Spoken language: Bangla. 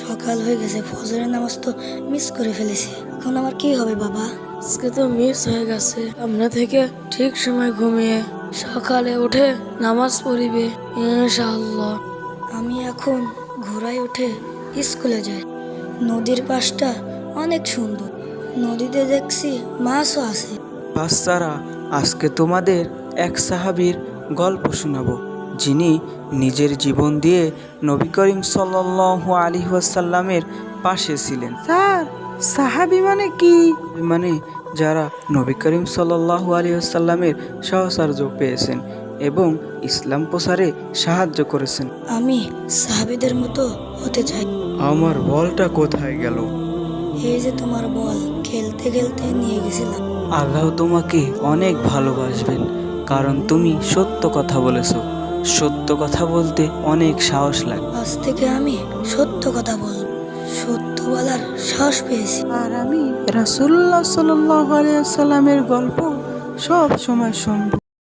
সকাল হয়ে গেছে, ফজরের নামাজ তো মিস করে ফেলেছি। এখন আমার কি হবে বাবা? আজকে তো মিস হয়ে গেছে। আমরা থেকে ঠিক সময় ঘুমিয়ে সকালে উঠে নামাজ পড়িবে ইনশাআল্লাহ। আমি এখন ঘোড়ায় উঠে স্কুলে যাই। নদীর পাশটা অনেক সুন্দর। নদীতে দেখছি মাছও আছে। বাচ্চারা, আজকে তোমাদের এক সাহাবীর গল্প শোনাবো, যিনি নিজের জীবন দিয়ে নবী করিম সাল্লাল্লাহু আলাইহি ওয়াসাল্লামের পাশে ছিলেন। স্যার, সাহাবী মানে কি? মানে যারা নবী করিম সাল্লাল্লাহু আলাইহি ওয়াসাল্লামের সাহচর্য পেয়েছেন এবং ইসলাম প্রচারে সাহায্য করেছেন। আমি সাহাবীদের মতো হতে চাই। আমার বলটা কোথায় গেল? এই যে তোমার বল, খেলতে খেলতে নিয়ে গেছিলাম। আল্লাহ তোমাকে অনেক ভালোবাসবেন, কারণ তুমি সত্য কথা বলেছো। সত্য কথা বলতে অনেক সাহস লাগে। আজ থেকে আমি সত্য কথা বলবো। সত্য বলার সাহস পেয়েছি। আর আমি রাসূলুল্লাহ সাল্লাল্লাহু আলাইহি ওয়াসাল্লামের গল্প সব সময় শুনবো।